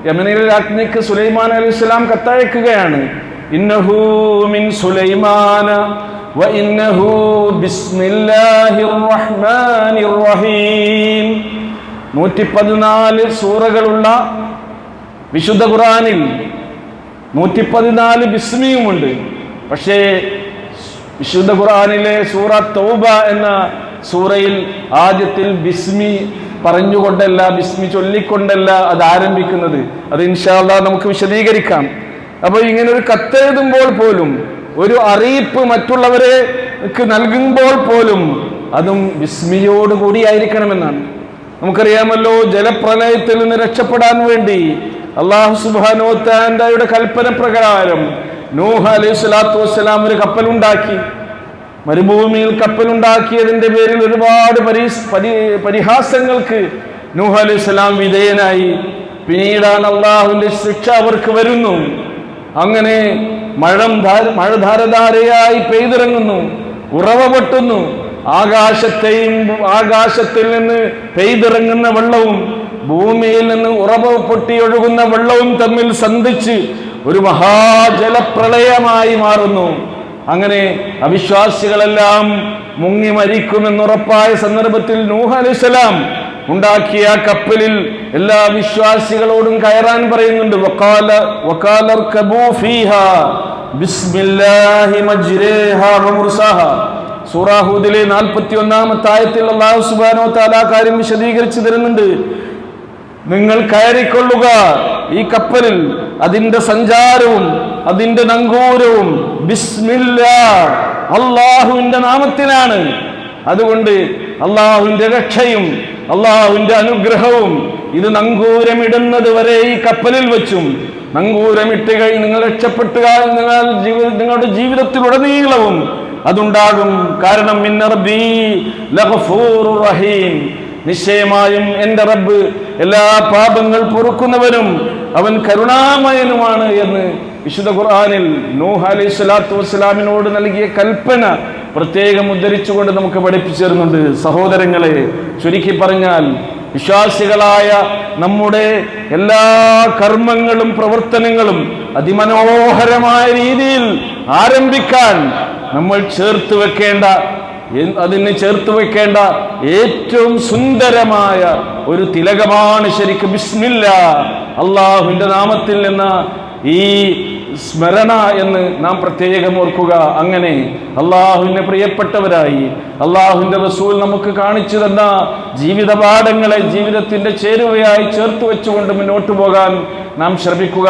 യമനിലെ രാജ്ഞിക്ക് സുലൈമാൻ അലൈഹിസ്സലാം കത്തയക്കുകയാണ്. ഇന്നഹു മിൻ സുലൈമാന വ ഇന്നഹു ബിസ്മില്ലാഹിർ റഹ്മാനിർ റഹീം. 114 സൂറകളുള്ള വിശുദ്ധ ഖുർആനിൽ 114 ബിസ്മിയുമുണ്ട്. പക്ഷേ വിശുദ്ധ ഖുർആനിലെ സൂറ തൗബ എന്ന സൂറയിൽ ആദ്യത്തിൽ ബിസ്മി പറഞ്ഞുകൊണ്ടല്ല, ബിസ്മി ചൊല്ലിക്കൊണ്ടല്ല അത് ആരംഭിക്കുന്നത്. അത് ഇൻഷാ അല്ലാഹ് നമുക്ക് വിശദീകരിക്കാം. അപ്പോൾ ഇങ്ങനെ ഒരു കത്തെഴുതുമ്പോൾ പോലും, ഒരു അറിയിപ്പ് മറ്റുള്ളവർക്ക് നൽകുമ്പോൾ പോലും അതും ബിസ്മിയോടുകൂടി ആയിരിക്കണമെന്നാണ്. നമുക്കറിയാമല്ലോ, ജലപ്രളയത്തിൽ നിന്ന് രക്ഷപ്പെടാൻ വേണ്ടി അല്ലാഹു സുബ്ഹാനഹു വ തആലയുടെ കൽപ്പന പ്രകാരം നൂഹ് അലൈഹി സ്വലാത്തു വസ്സലാം ഒരു കപ്പലുണ്ടാക്കി. മരുഭൂമിയിൽ കപ്പലുണ്ടാക്കിയതിന്റെ പേരിൽ ഒരുപാട് പരിഹാസങ്ങൾക്ക് നൂഹ് അലൈഹി സ്വലാം വിധേയനായി. പിന്നീടാണ് അള്ളാഹുവിന്റെ ശിക്ഷ അവർക്ക് വരുന്നു. അങ്ങനെ മഴ ധാരധാരയായി പെയ്തിറങ്ങുന്നു, ഉറവ പൊട്ടുന്നു. ആകാശത്തിൽ നിന്ന് പെയ്തിറങ്ങുന്ന വെള്ളവും ഭൂമിയിൽ നിന്ന് ഉറവ പൊട്ടിയൊഴുകുന്ന വെള്ളവും തമ്മിൽ സന്ധിച്ച് ഒരു മഹാജലപ്രളയമായി മാറുന്നു. അങ്ങനെ അവിശ്വാസികളെല്ലാം മുങ്ങി മരിക്കുമെന്നുറപ്പായ സന്ദർഭത്തിൽ നൂഹ് അലൈഹിസ്സലാം ഉണ്ടാക്കിയ കപ്പലിൽ എല്ലാ വിശ്വാസികളോടും കയറാൻ പറയുന്നുണ്ട്. വഖാലർകബൂ ഫീഹാ ബിസ്മില്ലാഹി മജ്രിഹാ വമുർസാഹാ. സൂറ ഹൂദിലെ 41-ാമത്തെ ആയത്തിൽ അല്ലാഹു സുബ്ഹാനഹു വ തആല കാര്യം വിശദീകരിച്ചു തരുന്നുണ്ട്. നിങ്ങൾ കയറിക്കൊള്ളുക ഈ കപ്പലിൽ, അതിന്റെ സഞ്ചാരവും അതിന്റെ നങ്കൂരവും ബിസ്മില്ലാ, അള്ളാഹുവിന്റെ നാമത്തിലാണ്. അതുകൊണ്ട് അള്ളാഹുവിന്റെ രക്ഷയും അള്ളാഹുവിന്റെ അനുഗ്രഹവും ഇത് നങ്കൂരമിടുന്നത് വരെ ഈ കപ്പലിൽ വെച്ചും, നങ്കൂരമിട്ട് കഴിഞ്ഞ് നിങ്ങൾ രക്ഷപ്പെട്ടുക, നിങ്ങളുടെ ജീവിതത്തിലുടനീളവും അതുണ്ടാകും. കാരണം മിന്ന റബ്ബീ ലഗഫൂറുർ റഹീം, നിശ്ചയമായും എൻ്റെ റബ്ബ് എല്ലാ പാപങ്ങൾ പൊറുക്കുന്നവനും അവൻ കരുണാമയനുമാണ് എന്ന് വിശുദ്ധ ഖുർആനിൽ നൂഹ് അലൈഹി സ്വലാത്തു വസ്സലാമിനോട് നൽകിയ കൽപ്പന പ്രത്യേകം ഉദ്ധരിച്ചുകൊണ്ട് നമുക്ക് പഠിപ്പിച്ചു തരുന്നുണ്ട്. സഹോദരങ്ങളെ, ചുരുക്കി പറഞ്ഞാൽ വിശ്വാസികളായ നമ്മുടെ എല്ലാ കർമ്മങ്ങളും പ്രവർത്തനങ്ങളും അതിമനോഹരമായ രീതിയിൽ ആരംഭിക്കാൻ നമ്മൾ ചേർത്ത് വെക്കേണ്ട അതിന് ചേർത്ത് വെക്കേണ്ട ഏറ്റവും സുന്ദരമായ ഒരു തിലകമാണ് ശരിക്കും ബിസ്മില്ലാ, അള്ളാഹുവിന്റെ നാമത്തിൽ നിന്ന് ഈ സ്മരണ എന്ന് നാം പ്രത്യേകം ഓർക്കുക. അങ്ങനെ അള്ളാഹുവിന് പ്രിയപ്പെട്ടവരായി അള്ളാഹുവിന്റെ റസൂൽ നമുക്ക് കാണിച്ചു തന്ന ജീവിത പാഠങ്ങളെ ജീവിതത്തിന്റെ ചേരുവയായി ചേർത്ത് വെച്ചുകൊണ്ട് മുന്നോട്ട് പോകാൻ നാം ശ്രമിക്കുക.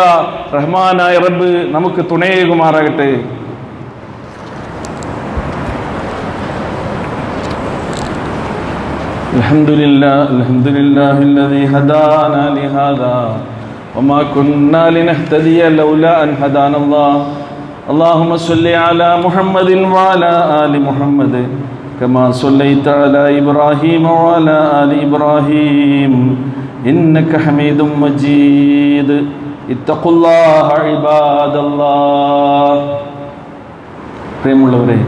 റഹ്മാനായ റബ്ബ് നമുക്ക് തുണയേകുമാറാകട്ടെ. അൽഹംദുലില്ലാഹി الذي هدانا لهذا وما كنا لنهتدي لولا أن هدانا الله اللهم صل على محمد وعلى آل محمد كما صليت على إبراهيم وعلى آل إبراهيم إنك حميد مجيد اتقوا الله عباد الله. പ്രിയമുള്ളവരെ,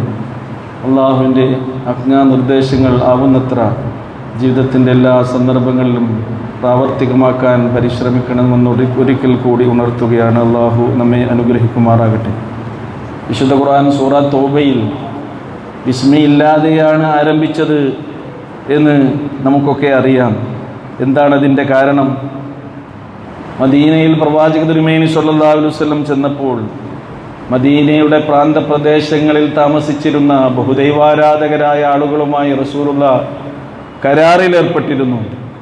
അള്ളാഹുവിൻ്റെ ആജ്ഞാനിർദ്ദേശങ്ങൾ ആവുന്നത്ര ജീവിതത്തിൻ്റെ എല്ലാ സന്ദർഭങ്ങളിലും പ്രാവർത്തികമാക്കാൻ പരിശ്രമിക്കണമെന്ന് ഒരിക്കൽ കൂടി ഉണർത്തുകയാണ്. അള്ളാഹു നമ്മെ അനുഗ്രഹിക്കുമാറാകട്ടെ. വിശുദ്ധ ഖുർആൻ സൂറ തൗബയിൽ ബിസ്മി ഇല്ലാതെയാണ് ആരംഭിച്ചത് എന്ന് നമുക്കൊക്കെ അറിയാം. എന്താണ് അതിൻ്റെ കാരണം? മദീനയിൽ പ്രവാചക തിരുമേനി സ്വല്ലല്ലാഹു അലൈഹി വസല്ലം ചെന്നപ്പോൾ മദീനയുടെ പ്രാന്തപ്രദേശങ്ങളിൽ താമസിച്ചിരുന്ന ബഹുദൈവാരാധകരായ ആളുകളുമായി റസൂലുള്ളാഹ് കരാറിലേർപ്പെട്ടിരുന്നു.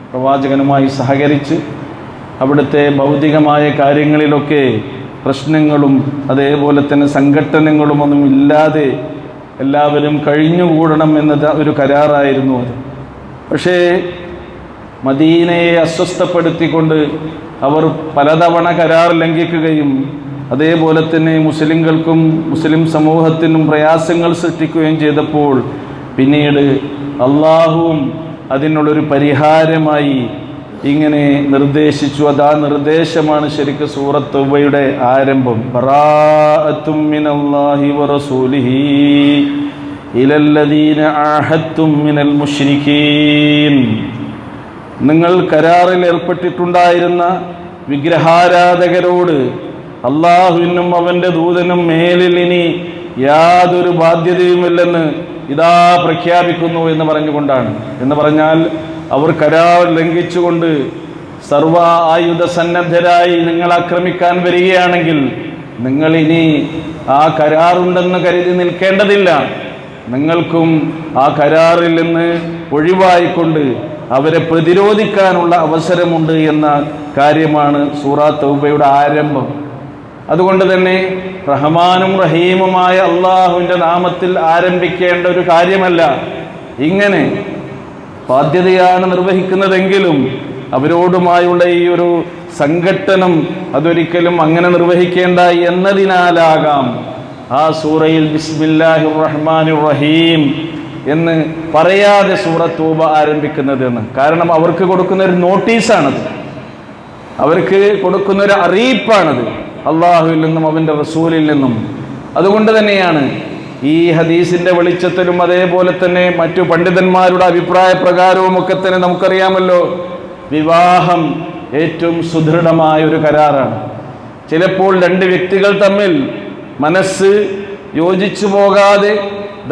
പ്രവാചകനുമായി സഹകരിച്ച് അവിടുത്തെ ഭൗതികമായ കാര്യങ്ങളിലൊക്കെ പ്രശ്നങ്ങളും അതേപോലെ തന്നെ സംഘട്ടനങ്ങളും ഒന്നും ഇല്ലാതെ എല്ലാവരും കഴിഞ്ഞുകൂടണം എന്നത് ഒരു കരാറായിരുന്നു അത്. പക്ഷേ മദീനയെ അസ്വസ്ഥപ്പെടുത്തിക്കൊണ്ട് അവർ പലതവണ കരാർ ലംഘിക്കുകയും അതേപോലെ തന്നെ മുസ്ലിങ്ങൾക്കും മുസ്ലിം സമൂഹത്തിനും പ്രയാസങ്ങൾ സൃഷ്ടിക്കുകയും ചെയ്തപ്പോൾ പിന്നീട് അള്ളാഹുവും അതിനുള്ളൊരു പരിഹാരമായി ഇങ്ങനെ നിർദ്ദേശിച്ചു. അതാ നിർദ്ദേശമാണ് ശരിക്കും സൂറത്ത് തൗബയുടെ ആരംഭം. ബറാഅത്തും മിനല്ലാഹി വറസൂലിഹി ഇലല്ലദീന ആഹദ്തും മിനൽ മുശ്രിക്കീൻ. നിങ്ങൾ കരാറിൽ ഏർപ്പെട്ടിട്ടുണ്ടായിരുന്ന വിഗ്രഹാരാധകരോട് അള്ളാഹുവിനും അവൻ്റെ ദൂതനും മേലിൽ ഇനി യാതൊരു ബാധ്യതയുമില്ലെന്ന് ഇതാ പ്രഖ്യാപിക്കുന്നു എന്ന് പറഞ്ഞുകൊണ്ടാണ്. എന്ന് പറഞ്ഞാൽ അവർ കരാർ ലംഘിച്ചുകൊണ്ട് സർവ ആയുധ സന്നദ്ധരായി നിങ്ങൾ ആക്രമിക്കാൻ വരികയാണെങ്കിൽ നിങ്ങൾ ഇനി ആ കരാറുണ്ടെന്ന് കരുതി നിൽക്കേണ്ടതില്ല. നിങ്ങൾക്കും ആ കരാറിൽ നിന്ന് ഒഴിവായിക്കൊണ്ട് അവരെ പ്രതിരോധിക്കാനുള്ള അവസരമുണ്ട് എന്ന കാര്യമാണ് സൂറ തൗബയുടെ ആരംഭം. അതുകൊണ്ട് തന്നെ റഹ്മാനും റഹീമുമായ അള്ളാഹുവിൻ്റെ നാമത്തിൽ ആരംഭിക്കേണ്ട ഒരു കാര്യമല്ല. ഇങ്ങനെ ബാധ്യതയാണ് നിർവഹിക്കുന്നതെങ്കിലും അവരോടുമായുള്ള ഈ ഒരു സംഘട്ടനം അതൊരിക്കലും അങ്ങനെ നിർവഹിക്കേണ്ട എന്നതിനാലാകാം ആ സൂറയിൽ ബിസ്മില്ലാഹിർ റഹ്മാനിർ റഹീം എന്ന് പറയാതെ സൂറ തൗബ ആരംഭിക്കുന്നതെന്ന്. കാരണം അവർക്ക് കൊടുക്കുന്ന ഒരു നോട്ടീസാണത്, അവർക്ക് കൊടുക്കുന്ന ഒരു അറിയിപ്പാണത് അള്ളാഹുവിൽ നിന്നും അവൻ്റെ റസൂലിൽ നിന്നും. അതുകൊണ്ട് തന്നെയാണ് ഈ ഹദീസിൻ്റെ വെളിച്ചത്തിലും അതേപോലെ തന്നെ മറ്റു പണ്ഡിതന്മാരുടെ അഭിപ്രായ പ്രകാരവും ഒക്കെ തന്നെ നമുക്കറിയാമല്ലോ, വിവാഹം ഏറ്റവും സുദൃഢമായ ഒരു കരാറാണ്. ചിലപ്പോൾ രണ്ട് വ്യക്തികൾ തമ്മിൽ മനസ്സ് യോജിച്ചു പോകാതെ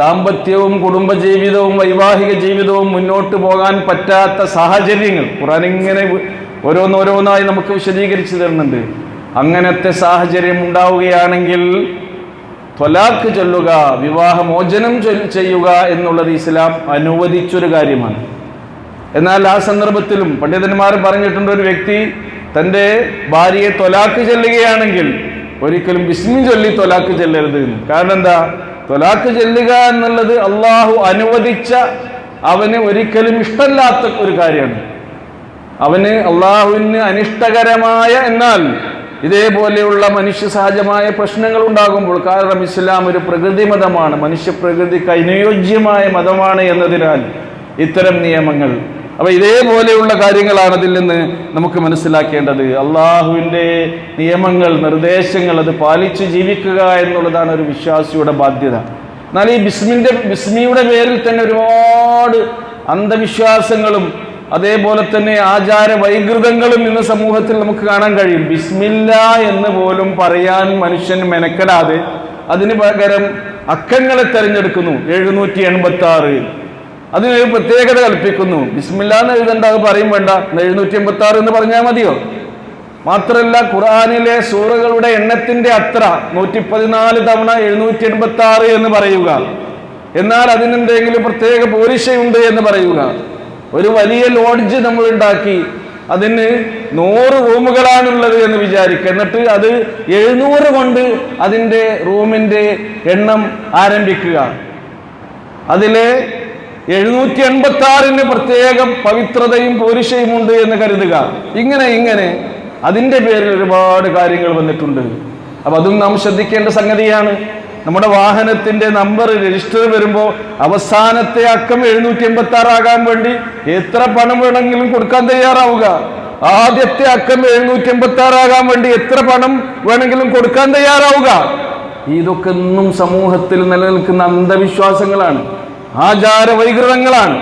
ദാമ്പത്യവും കുടുംബജീവിതവും വൈവാഹിക ജീവിതവും മുന്നോട്ട് പോകാൻ പറ്റാത്ത സാഹചര്യങ്ങൾ ഖുർആൻ ഇങ്ങനെ ഓരോന്നോരോന്നായി നമുക്ക് വിശദീകരിച്ചു തരുന്നുണ്ട്. അങ്ങനത്തെ സാഹചര്യം ഉണ്ടാവുകയാണെങ്കിൽ ത്വലാഖ് ചൊല്ലുക, വിവാഹമോചനം ചെയ്യുക എന്നുള്ളത് ഇസ്ലാം അനുവദിച്ചൊരു കാര്യമാണ്. എന്നാൽ ആ സന്ദർഭത്തിലും പണ്ഡിതന്മാർ പറഞ്ഞിട്ടുണ്ട്, ഒരു വ്യക്തി തൻ്റെ ഭാര്യയെ ത്വലാഖ് ചെല്ലുകയാണെങ്കിൽ ഒരിക്കലും ബിസ്മി ചൊല്ലി ത്വലാഖ് ചെല്ലരുത്. കാരണം എന്താ? ത്വലാഖ് ചെല്ലുക എന്നുള്ളത് അള്ളാഹു അനുവദിച്ച, അവന് ഒരിക്കലും ഇഷ്ടമല്ലാത്ത ഒരു കാര്യമാണ്. അവന് അള്ളാഹുവിന് അനിഷ്ടകരമായ, എന്നാൽ ഇതേപോലെയുള്ള മനുഷ്യ സഹജമായ പ്രശ്നങ്ങൾ ഉണ്ടാകുമ്പോൾ, കാരണം ഇസ്ലാം ഒരു പ്രകൃതി മതമാണ്, മനുഷ്യ പ്രകൃതിക്ക് അനുയോജ്യമായ മതമാണ് എന്നതിനാൽ ഇത്തരം നിയമങ്ങൾ, അപ്പോൾ ഇതേപോലെയുള്ള കാര്യങ്ങളാണ് അതിൽ നിന്ന് നമുക്ക് മനസ്സിലാക്കേണ്ടത്. അള്ളാഹുവിൻ്റെ നിയമങ്ങൾ, നിർദ്ദേശങ്ങൾ അത് പാലിച്ച് ജീവിക്കുക എന്നുള്ളതാണ് ഒരു വിശ്വാസിയുടെ ബാധ്യത. എന്നാൽ ഈ ബിസ്മിയുടെ പേരിൽ തന്നെ ഒരുപാട് അന്ധവിശ്വാസങ്ങളും അതേപോലെ തന്നെ ആചാര വൈകൃതങ്ങളും ഇന്ന് സമൂഹത്തിൽ നമുക്ക് കാണാൻ കഴിയും. ബിസ്മില്ല എന്ന് പോലും പറയാൻ മനുഷ്യൻ മെനക്കെടാതെ അതിന് പകരം അക്കങ്ങളെ തെരഞ്ഞെടുക്കുന്നു. 786 അതിനൊരു പ്രത്യേകത കൽപ്പിക്കുന്നു. ബിസ്മില്ലാ എന്ന് എഴുതണ്ട, അത് പറയും വേണ്ട, 786 എന്ന് പറഞ്ഞാൽ മതിയോ? മാത്രമല്ല ഖുർആനിലെ സൂറകളുടെ എണ്ണത്തിന്റെ അത്ര 114 തവണ 786 എന്ന് പറയുക. എന്നാൽ അതിനെന്തെങ്കിലും പ്രത്യേക പോരിശയുണ്ട് എന്ന് പറയുക. ഒരു വലിയ ലോഡ്ജ് നമ്മൾ ഉണ്ടാക്കി, അതിന് 100 റൂമുകളാണുള്ളത് എന്ന് വിചാരിക്കുക. എന്നിട്ട് അത് 700 കൊണ്ട് അതിൻ്റെ റൂമിൻ്റെ എണ്ണം ആരംഭിക്കുക. അതിലെ 786 പ്രത്യേക പവിത്രതയും പോരിശയും ഉണ്ട് എന്ന് കരുതുക. ഇങ്ങനെ അതിൻ്റെ പേരിൽ ഒരുപാട് കാര്യങ്ങൾ വന്നിട്ടുണ്ട്. അപ്പം അതും നാം ശ്രദ്ധിക്കേണ്ട സംഗതിയാണ്. നമ്മുടെ വാഹനത്തിന്റെ നമ്പർ രജിസ്റ്റർ വരുമ്പോൾ അവസാനത്തെ അക്കം 786 ആകാൻ വേണ്ടി എത്ര പണം വേണമെങ്കിലും കൊടുക്കാൻ തയ്യാറാവുക. ആദ്യത്തെ അക്കം 786 ആകാൻ വേണ്ടി എത്ര പണം വേണമെങ്കിലും കൊടുക്കാൻ തയ്യാറാവുക. ഇതൊക്കെ ഒന്നും സമൂഹത്തിൽ നിലനിൽക്കുന്ന അന്ധവിശ്വാസങ്ങളാണ്, ആചാര വൈകൃതങ്ങളാണ്.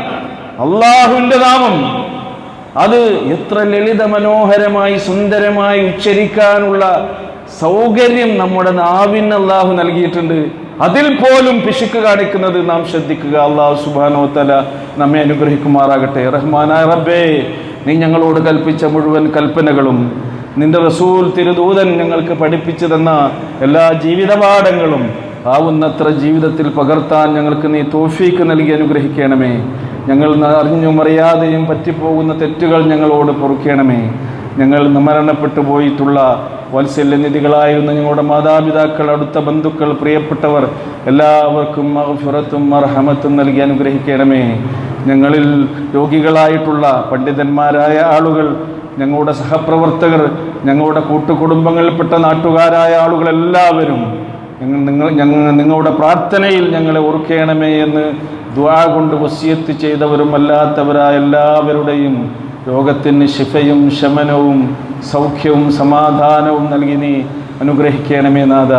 അള്ളാഹുവിന്റെ നാമം അത് എത്ര ലളിത മനോഹരമായി സുന്ദരമായി ഉച്ചരിക്കാനുള്ള സൗകര്യം നമ്മുടെ നാവിന് അള്ളാഹു നൽകിയിട്ടുണ്ട്. അതിൽ പോലും പിശുക്ക് കാണിക്കുന്നത് നാം ശ്രദ്ധിക്കുക. അള്ളാഹു സുബ്ഹാനഹു വ തആല നമ്മെ അനുഗ്രഹിക്കുമാറാകട്ടെ. റഹ്മാനായ റബ്ബേ, നീ ഞങ്ങളോട് കൽപ്പിച്ച മുഴുവൻ കൽപ്പനകളും നിന്റെ റസൂൽ തിരുദൂതൻ ഞങ്ങൾക്ക് പഠിപ്പിച്ചു തന്ന എല്ലാ ജീവിതപാഠങ്ങളും ആവുന്നത്ര ജീവിതത്തിൽ പകർത്താൻ ഞങ്ങൾക്ക് നീ തൗഫീക്ക് നൽകി അനുഗ്രഹിക്കണമേ. ഞങ്ങൾ അറിഞ്ഞും അറിയാതെയും പറ്റിപ്പോകുന്ന തെറ്റുകൾ ഞങ്ങളോട് പൊറുക്കണമേ. ഞങ്ങൾ മരണപ്പെട്ടു പോയിട്ടുള്ള വാത്സല്യനിധികളായിരുന്ന ഞങ്ങളുടെ മാതാപിതാക്കൾ, അടുത്ത ബന്ധുക്കൾ, പ്രിയപ്പെട്ടവർ എല്ലാവർക്കും മഗ്ഫിറത്തും മർഹമത്തും നൽകി അനുഗ്രഹിക്കണമേ. ഞങ്ങളിൽ രോഗികളായിട്ടുള്ള പണ്ഡിതന്മാരായ ആളുകൾ, ഞങ്ങളുടെ സഹപ്രവർത്തകർ, ഞങ്ങളുടെ കൂട്ടുകുടുംബങ്ങളിൽപ്പെട്ട നാട്ടുകാരായ ആളുകളെല്ലാവരും നിങ്ങളുടെ പ്രാർത്ഥനയിൽ ഞങ്ങളെ ഓർക്കണമേ എന്ന് ദുആ കൊണ്ട് വസിയത്ത് ചെയ്തവരും അല്ലാത്തവരായ എല്ലാവരുടെയും രോഗത്തിന് ശിഫയും ശമനവും സൗഖ്യവും സമാധാനവും നൽകി നീ അനുഗ്രഹിക്കണമേ നാഥ.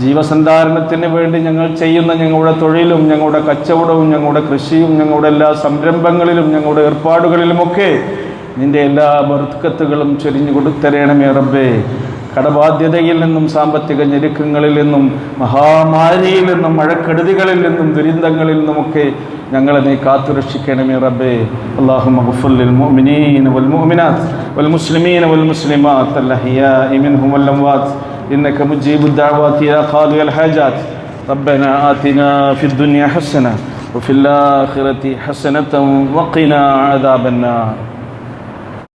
ജീവസന്ധാരണത്തിന് വേണ്ടി ഞങ്ങൾ ചെയ്യുന്ന ഞങ്ങളുടെ തൊഴിലും ഞങ്ങളുടെ കച്ചവടവും ഞങ്ങളുടെ കൃഷിയും ഞങ്ങളുടെ എല്ലാ സംരംഭങ്ങളിലും ഞങ്ങളുടെ ഏർപ്പാടുകളിലുമൊക്കെ നിന്റെ എല്ലാ ബർക്കത്തുകളും ചൊരിഞ്ഞു കൊടുത്തരണമേ റബ്ബേ. കടബാധ്യതയിൽ നിന്നും സാമ്പത്തിക ഞെരുക്കങ്ങളിൽ നിന്നും മഹാമാരിയിൽ നിന്നും മഴക്കെടുതികളിൽ നിന്നും ദുരിതങ്ങളിൽ നിന്നുമൊക്കെ ഞങ്ങളെ നീ കാത്തുരക്ഷിക്കണമേ റബ്ബേ. അല്ലാഹുമ്മ ഗ്ഫിർ ലിൽ മുഅ്മിനീന വൽ മുഅ്മിനാത്ത് വൽ മുസ്ലിമീന വൽ മുസ്ലിമാത്ത് അൽ അഹ്യാഇ മിൻഹും വൽ അംവാത്ത് ഇന്നക മുജീബുദ് ദഅവാതി യാ ഖാദിയൽ ഹാജാത്ത്. റബ്ബനാ ആതിനാ ഫിദ് ദുനിയ ഹസന വഫിൽ ആഖിറതി ഹസനതൻ വഖിനാ അദാബൻ നാർ.